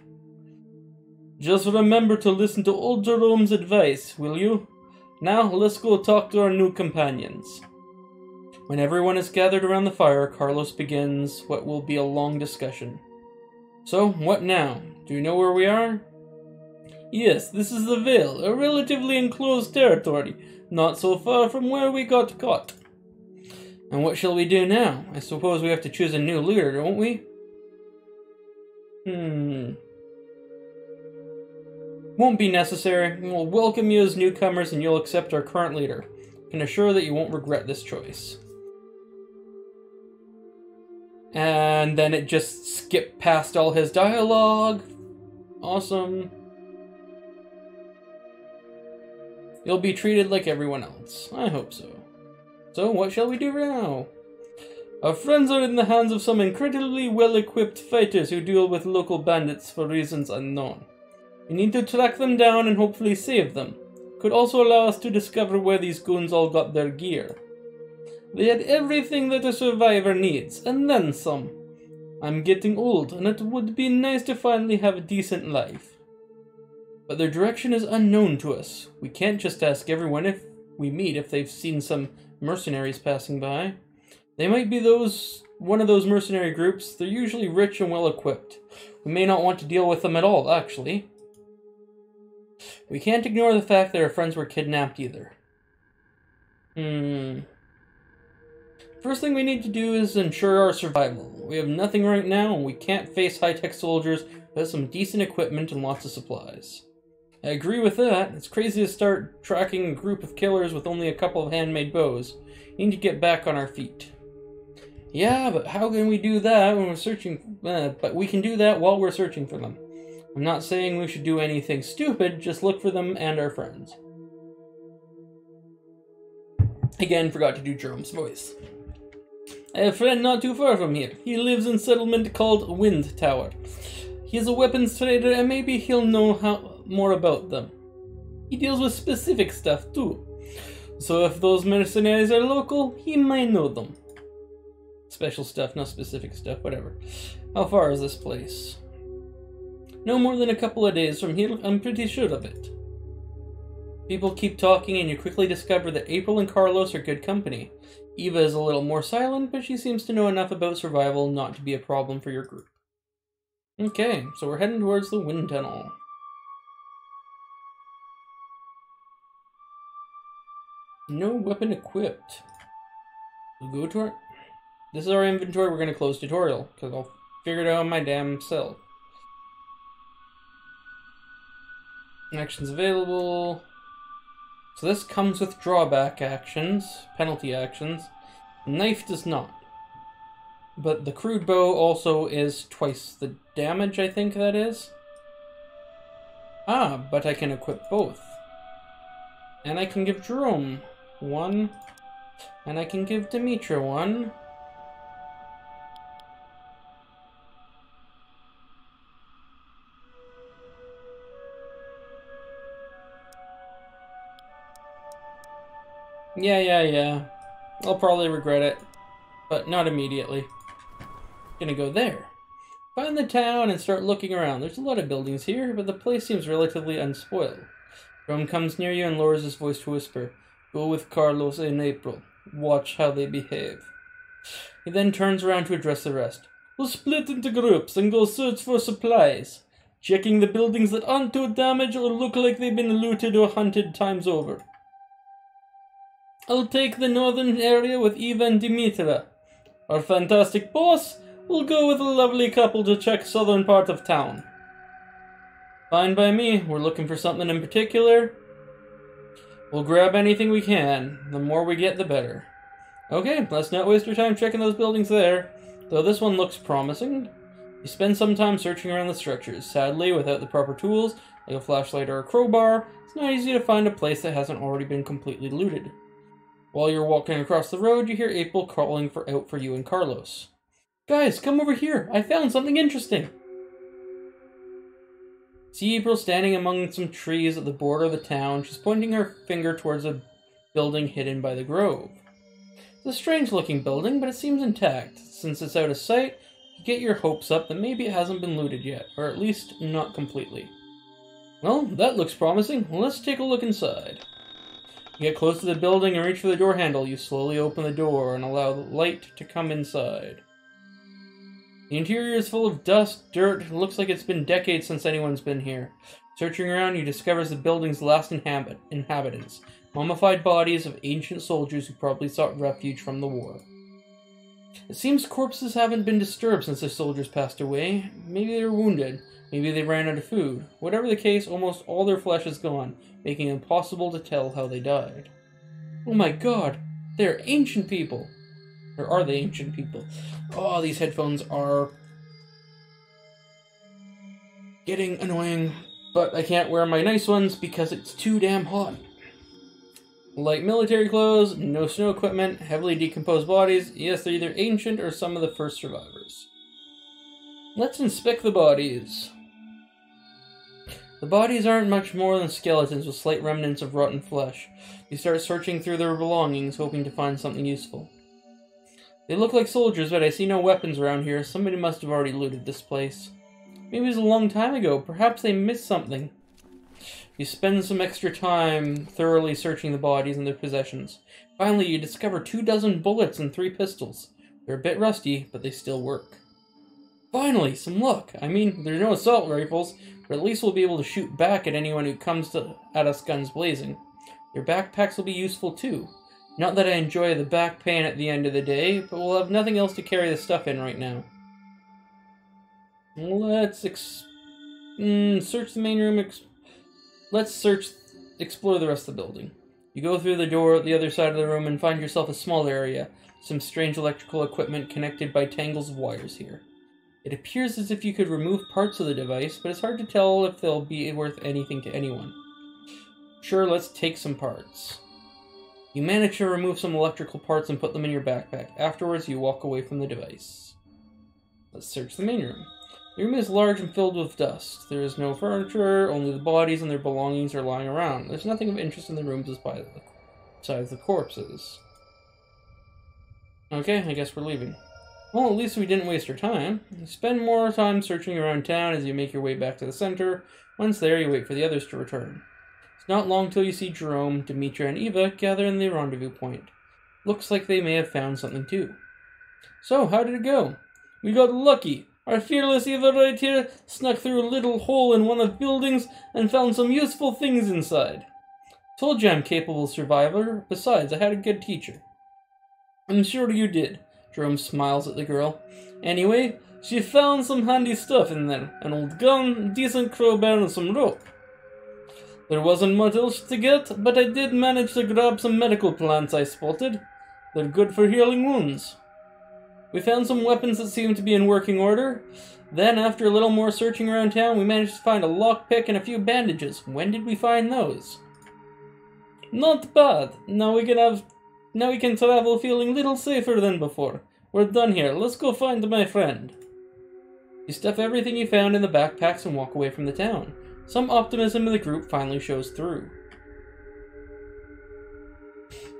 [SPEAKER 1] Just remember to listen to old Jerome's advice, will you? Now, let's go talk to our new companions. When everyone is gathered around the fire, Carlos begins what will be a long discussion. So, what now? Do you know where we are? Yes, this is the Vale, a relatively enclosed territory, not so far from where we got caught. And what shall we do now? I suppose we have to choose a new leader, don't we? Won't be necessary. We'll welcome you as newcomers and you'll accept our current leader. I can assure that you won't regret this choice. And then it just skipped past all his dialogue. Awesome. You'll be treated like everyone else. I hope so. So, what shall we do now? Our friends are in the hands of some incredibly well-equipped fighters who deal with local bandits for reasons unknown. We need to track them down and hopefully save them. Could also allow us to discover where these goons all got their gear. They had everything that a survivor needs, and then some. I'm getting old, and it would be nice to finally have a decent life. But their direction is unknown to us. We can't just ask everyone if we meet if they've seen some mercenaries passing by. They might be one of those mercenary groups. They're usually rich and well-equipped. We may not want to deal with them at all, actually. We can't ignore the fact that our friends were kidnapped either. First thing we need to do is ensure our survival. We have nothing right now, and we can't face high-tech soldiers without some decent equipment and lots of supplies. I agree with that. It's crazy to start tracking a group of killers with only a couple of handmade bows. We need to get back on our feet. Yeah, but how can we do that when we're searching? But we can do that while we're searching for them. I'm not saying we should do anything stupid, just look for them and our friends. Again, forgot to do Jerome's voice. I have a friend not too far from here. He lives in a settlement called Wind Tower. He is a weapons trader and maybe he'll know more about them. He deals with specific stuff too. So if those mercenaries are local, he might know them. Special stuff, not specific stuff, whatever. How far is this place? No more than a couple of days from here, I'm pretty sure of it. People keep talking and you quickly discover that April and Carlos are good company. Eva is a little more silent, but she seems to know enough about survival not to be a problem for your group. Okay, so we're heading towards the wind tunnel. No weapon equipped. We'll go to our... This is our inventory. We're going to close tutorial, because I'll figure it out on my damn self. Actions available. So this comes with drawback actions, penalty actions. Knife does not. But the crude bow also is twice the damage, I think that is. Ah, but I can equip both. And I can give Jerome one. And I can give Demetra one. Yeah. I'll probably regret it. But not immediately. Gonna go there. Find the town and start looking around. There's a lot of buildings here, but the place seems relatively unspoiled. Jerome comes near you and lowers his voice to whisper. Go with Carlos and April. Watch how they behave. He then turns around to address the rest. We'll split into groups and go search for supplies. checking the buildings that aren't too damaged or look like they've been looted or hunted times over. I'll take the northern area with Eva and Dimitra. Our fantastic boss will go with a lovely couple to check southern part of town. Fine by me. We're looking for something in particular. We'll grab anything we can. The more we get, the better. Okay, let's not waste your time checking those buildings there. Though this one looks promising. You spend some time searching around the structures. Sadly, without the proper tools, like a flashlight or a crowbar, it's not easy to find a place that hasn't already been completely looted. While you're walking across the road, you hear April calling out for you and Carlos. Guys, come over here. I found something interesting. See April standing among some trees at the border of the town. She's pointing her finger towards a building hidden by the grove. It's a strange-looking building, but it seems intact. Since it's out of sight, you get your hopes up that maybe it hasn't been looted yet, or at least not completely. Well, that looks promising. Let's take a look inside. You get close to the building and reach for the door handle. You slowly open the door and allow the light to come inside. The interior is full of dust, dirt. It looks like it's been decades since anyone's been here. Searching around, you discover the building's last inhabitants. Mummified bodies of ancient soldiers who probably sought refuge from the war. It seems corpses haven't been disturbed since the soldiers passed away. Maybe they were wounded. Maybe they ran out of food. Whatever the case, almost all their flesh is gone, making it impossible to tell how they died. Oh my god, they're ancient people. Or are they ancient people? Oh, these headphones are getting annoying, but I can't wear my nice ones because it's too damn hot. Light military clothes, no snow equipment, heavily decomposed bodies. Yes, they're either ancient or some of the first survivors. Let's inspect the bodies. The bodies aren't much more than skeletons with slight remnants of rotten flesh. You start searching through their belongings, hoping to find something useful. They look like soldiers, but I see no weapons around here. Somebody must have already looted this place. Maybe it was a long time ago. Perhaps they missed something. You spend some extra time thoroughly searching the bodies and their possessions. Finally, you discover 24 bullets and 3 pistols. They're a bit rusty, but they still work. Finally, some luck. I mean, there's no assault rifles, but at least we'll be able to shoot back at anyone who comes at us guns blazing. Your backpacks will be useful too. Not that I enjoy the back pain at the end of the day, but we'll have nothing else to carry the stuff in right now. Let's search the main room. Explore the rest of the building. You go through the door at the other side of the room and find yourself a small area. Some strange electrical equipment connected by tangles of wires here. It appears as if you could remove parts of the device, but it's hard to tell if they'll be worth anything to anyone. Sure, let's take some parts. You manage to remove some electrical parts and put them in your backpack. Afterwards, you walk away from the device. Let's search the main room. The room is large and filled with dust. There is no furniture, only the bodies and their belongings are lying around. There's nothing of interest in the rooms besides the corpses. Okay, I guess we're leaving. Well, at least we didn't waste our time. You spend more time searching around town as you make your way back to the center. Once there, you wait for the others to return. It's not long till you see Jerome, Dimitra, and Eva gather in the rendezvous point. Looks like they may have found something too. So, how did it go? We got lucky. Our fearless Eva right here snuck through a little hole in one of the buildings and found some useful things inside. Told you I'm capable survivor. Besides, I had a good teacher. I'm sure you did. Jerome smiles at the girl. Anyway, she found some handy stuff in there. An old gun, decent crowbar, and some rope. There wasn't much else to get, but I did manage to grab some medical plants I spotted. They're good for healing wounds. We found some weapons that seemed to be in working order. Then, after a little more searching around town, we managed to find a lockpick and a few bandages. When did we find those? Not bad. Now we can travel feeling a little safer than before. We're done here. Let's go find my friend. You stuff everything you found in the backpacks and walk away from the town. Some optimism in the group finally shows through.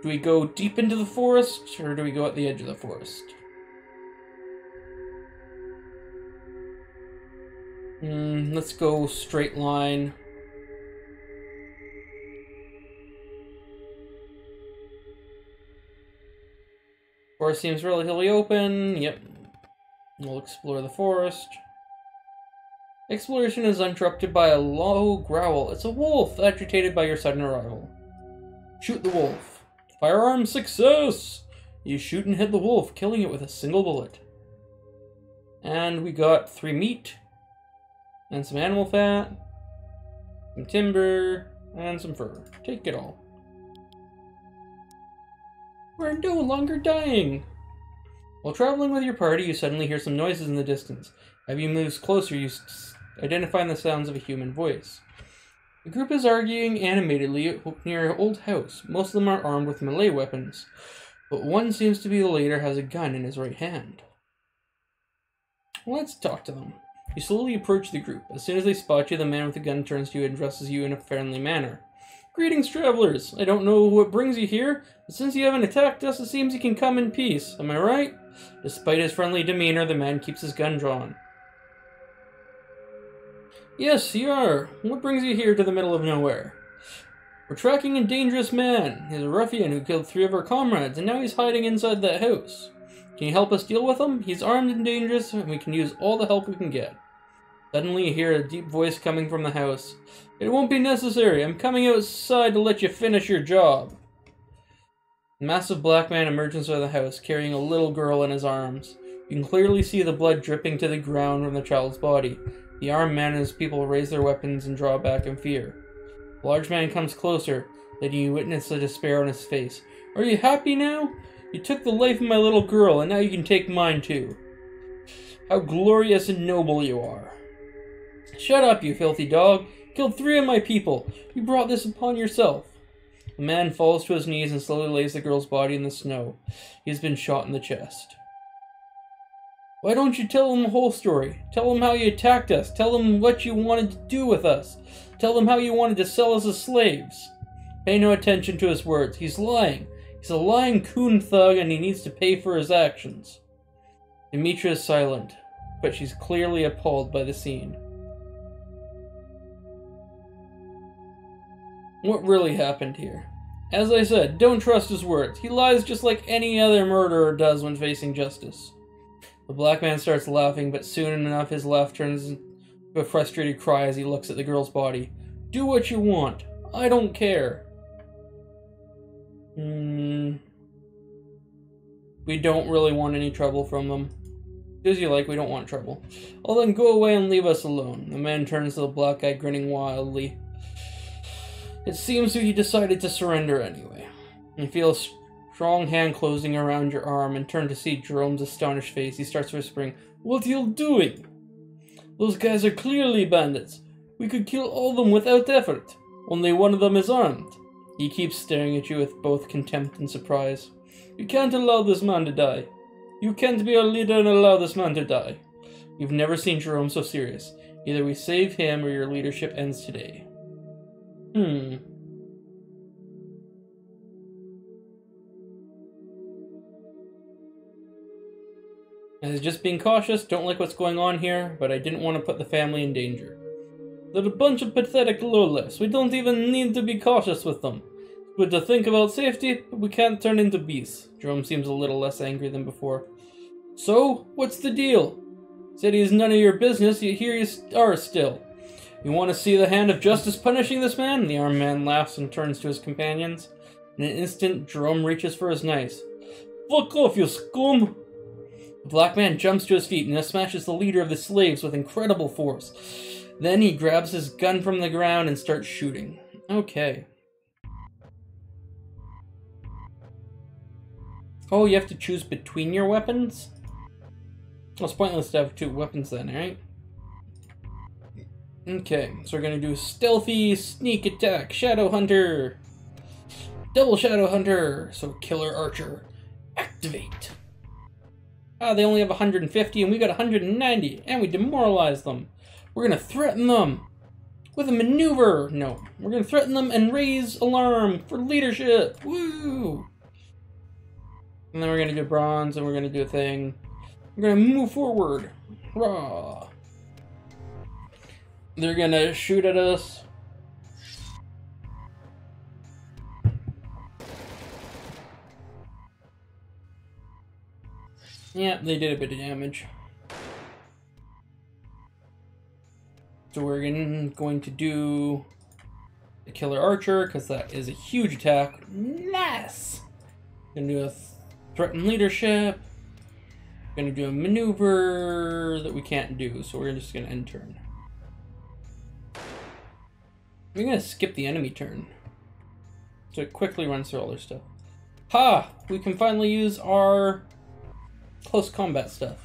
[SPEAKER 1] Do we go deep into the forest, or do we go at the edge of the forest? Let's go straight line. Forest seems relatively open. Yep. We'll explore the forest. Exploration is interrupted by a low growl. It's a wolf, agitated by your sudden arrival. Shoot the wolf. Firearm success! You shoot and hit the wolf, killing it with a single bullet. And we got 3 meat, and some animal fat, some timber, and some fur. Take it all. We're no longer dying! While traveling with your party, you suddenly hear some noises in the distance. As you move closer, you identify the sounds of a human voice. The group is arguing animatedly near an old house. Most of them are armed with melee weapons, but one seems to be the leader, has a gun in his right hand. Let's talk to them. You slowly approach the group. As soon as they spot you, the man with the gun turns to you and addresses you in a friendly manner. Greetings, travelers! I don't know what brings you here, but since you haven't attacked us, it seems you can come in peace. Am I right? Despite his friendly demeanor, the man keeps his gun drawn. Yes, you are. What brings you here to the middle of nowhere? We're tracking a dangerous man. He's a ruffian who killed 3 of our comrades, and now he's hiding inside that house. Can you help us deal with him? He's armed and dangerous, and we can use all the help we can get. Suddenly you hear a deep voice coming from the house. It won't be necessary. I'm coming outside to let you finish your job. A massive black man emerges from the house, carrying a little girl in his arms. You can clearly see the blood dripping to the ground from the child's body. The armed man and his people raise their weapons and draw back in fear. The large man comes closer, letting you witness the despair on his face. Are you happy now? You took the life of my little girl, and now you can take mine too. How glorious and noble you are. Shut up, you filthy dog. You killed 3 of my people. You brought this upon yourself. The man falls to his knees and slowly lays the girl's body in the snow. He has been shot in the chest. Why don't you tell them the whole story? Tell them how you attacked us. Tell them what you wanted to do with us. Tell them how you wanted to sell us as slaves. Pay no attention to his words. He's lying. He's a lying coon thug, and he needs to pay for his actions. Demetra is silent, but she's clearly appalled by the scene. What really happened here? As I said, don't trust his words. He lies just like any other murderer does when facing justice. The black man starts laughing, but soon enough his laugh turns into a frustrated cry as he looks at the girl's body. Do what you want. I don't care. We don't really want any trouble from them. Do as you like, we don't want trouble. Well then, go away and leave us alone. The man turns to the black guy, grinning wildly. It seems he decided to surrender anyway. You feel a strong hand closing around your arm and turn to see Jerome's astonished face. He starts whispering, What are you doing? Those guys are clearly bandits. We could kill all of them without effort. Only one of them is armed. He keeps staring at you with both contempt and surprise. You can't allow this man to die. You can't be our leader and allow this man to die. You've never seen Jerome so serious. Either we save him or your leadership ends today. As just being cautious, don't like what's going on here, but I didn't want to put the family in danger. They're a bunch of pathetic lowlifes. We don't even need to be cautious with them. It's good to think about safety, but we can't turn into beasts. Jerome seems a little less angry than before. So, what's the deal? Said he's none of your business, yet here you are still. You want to see the hand of justice punishing this man? The armed man laughs and turns to his companions. In an instant, Jerome reaches for his knife. Fuck off, you scum! The black man jumps to his feet and smashes the leader of the slaves with incredible force. Then he grabs his gun from the ground and starts shooting. Okay. Oh, you have to choose between your weapons? Well, it's pointless to have 2 weapons then, right? Okay, so we're gonna do Stealthy Sneak Attack, Shadow Hunter, Double Shadow Hunter, so Killer Archer, activate. Ah, they only have 150 and we got 190, and we demoralized them. We're gonna threaten them with a maneuver. No, we're gonna threaten them and raise alarm for leadership. Woo! And then we're gonna do bronze, and we're gonna do a thing. We're gonna move forward. Rah! They're gonna shoot at us. Yeah, they did a bit of damage. So we're going to do the Killer Archer, because that is a huge attack. Nice! Gonna do a Threaten Leadership. Gonna do a maneuver that we can't do, so we're just gonna end turn. We're gonna skip the enemy turn, so it quickly runs through all their stuff. Ha! We can finally use our close combat stuff.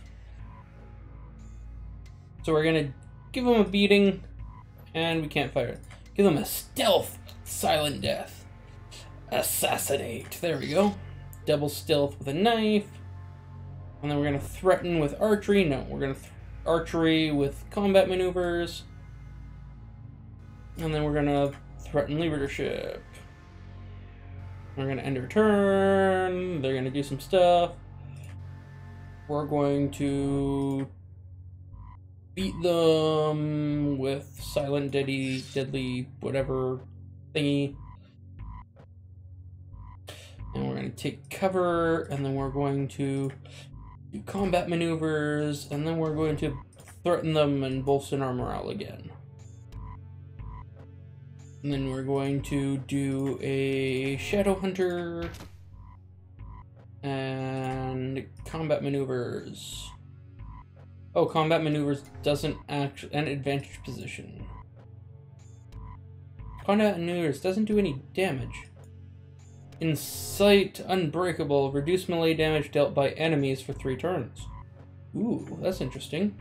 [SPEAKER 1] So we're gonna give them a beating, and we can't fire it. Give them a stealth silent death. Assassinate. There we go. Double stealth with a knife. And then we're gonna threaten with archery. No, we're gonna archery with combat maneuvers. And then we're gonna threaten leadership. We're gonna end our turn. They're gonna do some stuff. We're going to beat them with silent, deadly, whatever thingy. And we're gonna take cover, and then we're going to do combat maneuvers, and then we're going to threaten them and bolster our morale again. And then we're going to do a Shadow Hunter and combat maneuvers. Oh, combat maneuvers doesn't actually an advantage position. Combat maneuvers doesn't do any damage. Incite Unbreakable, reduce melee damage dealt by enemies for 3 turns. Ooh, that's interesting.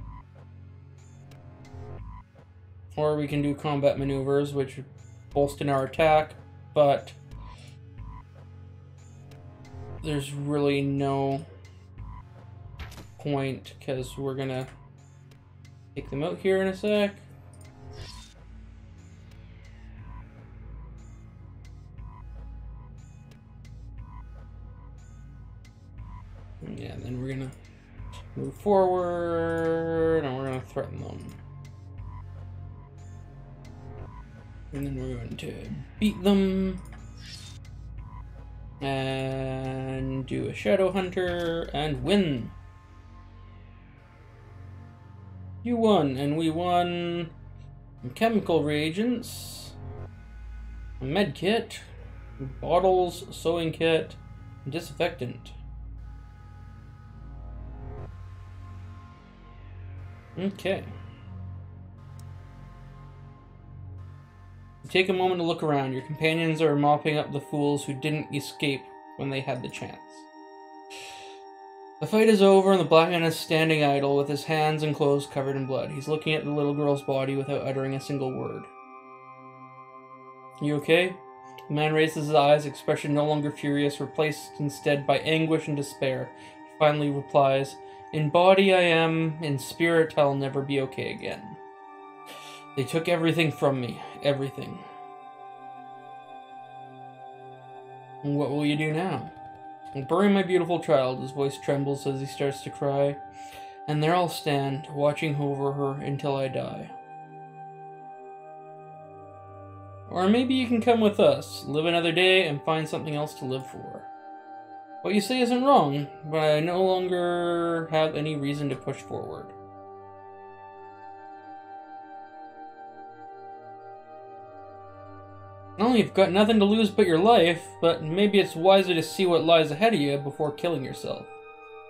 [SPEAKER 1] Or we can do combat maneuvers, which bolster our attack, but there's really no point because we're gonna take them out here in a sec. Yeah, then we're gonna move forward and we're gonna threaten them. And then we're going to beat them and do a Shadow Hunter and win. You won, and we won some chemical reagents, a med kit, bottles, sewing kit, and disinfectant. Okay. Take a moment to look around. Your companions are mopping up the fools who didn't escape when they had the chance. The fight is over and the black man is standing idle with his hands and clothes covered in blood. He's looking at the little girl's body without uttering a single word. You okay? The man raises his eyes, expression no longer furious, replaced instead by anguish and despair. He finally replies, "In body I am, in spirit I'll never be okay again. They took everything from me. Everything. And what will you do now?" "I'll bury my beautiful child." His voice trembles as he starts to cry. "And there I'll stand, watching over her until I die. Or maybe you can come with us, live another day, and find something else to live for. What you say isn't wrong, but I no longer have any reason to push forward." Well, you've got nothing to lose but your life, but maybe it's wiser to see what lies ahead of you before killing yourself.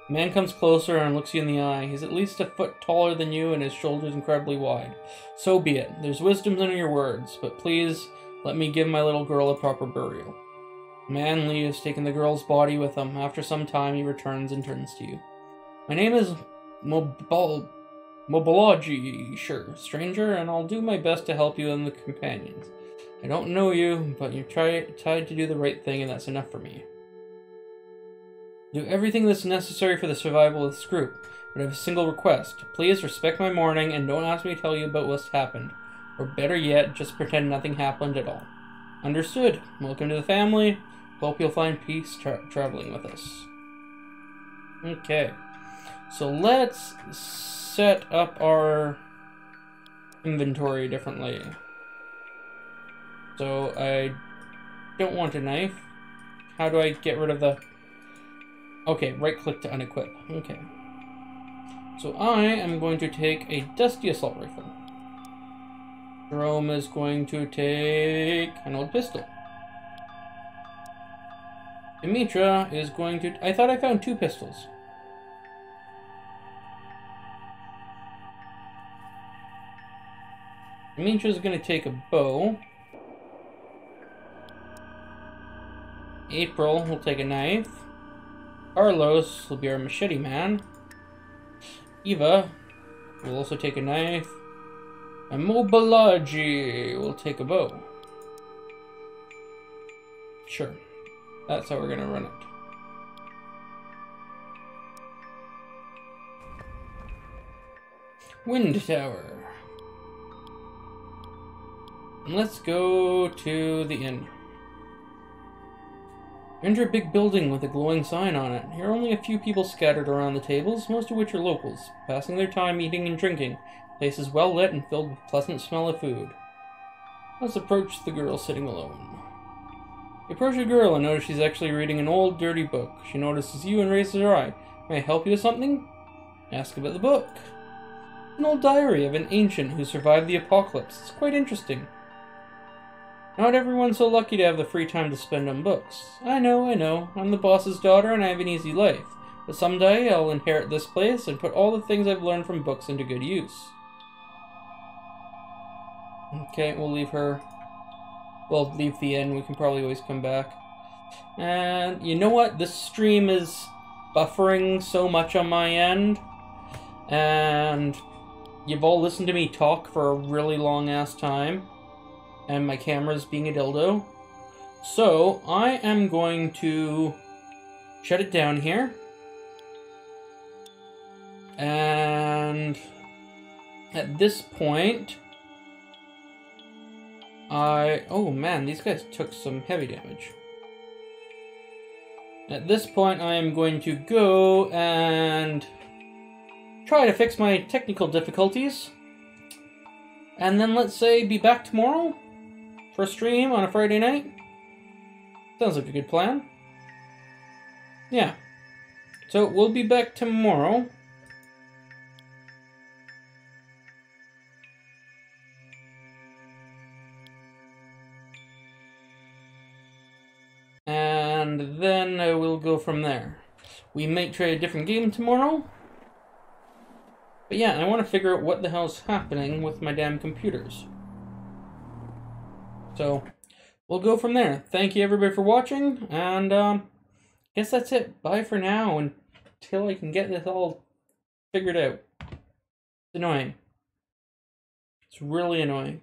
[SPEAKER 1] The man comes closer and looks you in the eye. He's at least a foot taller than you and his shoulders incredibly wide. So be it. There's wisdom in your words, but please let me give my little girl a proper burial. The man leaves, taking the girl's body with him. After some time, he returns and turns to you. "My name is Mobology, sure, stranger, and I'll do my best to help you and the companions. I don't know you, but you tried to do the right thing, and that's enough for me. Do everything that's necessary for the survival of this group, but I have a single request. Please respect my mourning and don't ask me to tell you about what's happened. Or better yet, just pretend nothing happened at all. Understood. Welcome to the family. Hope you'll find peace traveling with us." Okay. So let's set up our inventory differently. So I don't want a knife. How do I get rid of the... Okay, right click to unequip. Okay. So I am going to take a dusty assault rifle. Jerome is going to take an old pistol. Dimitra is going to... I thought I found 2 pistols. Dimitra is going to take a bow. April will take a knife. Carlos will be our machete man. Eva will also take a knife. And Mobilaji will take a bow. Sure. That's how we're going to run it. Wind tower. And let's go to the inn. Enter a big building with a glowing sign on it. Here are only a few people scattered around the tables, most of which are locals, passing their time eating and drinking. The place is well lit and filled with pleasant smell of food. Let's approach the girl sitting alone. You approach the girl and notice she's actually reading an old, dirty book. She notices you and raises her eye. May I help you with something? Ask about the book. An old diary of an ancient who survived the apocalypse. It's quite interesting. Not everyone's so lucky to have the free time to spend on books. I know. I'm the boss's daughter and I have an easy life. But someday I'll inherit this place and put all the things I've learned from books into good use. Okay, we'll leave her. We'll leave the inn. We can probably always come back. And you know what? This stream is buffering so much on my end. And you've all listened to me talk for a really long ass time. And my camera's being a dildo. So, I am going to shut it down here. And at this point, oh man, these guys took some heavy damage. At this point, I am going to go and try to fix my technical difficulties. And then let's say be back tomorrow for a stream on a Friday night. Sounds like a good plan. Yeah. So we'll be back tomorrow. And then we'll go from there. We might try a different game tomorrow. But yeah, I want to figure out what the hell's happening with my damn computers. So, we'll go from there. Thank you everybody for watching, and guess that's it. Bye for now until I can get this all figured out. It's annoying. It's really annoying.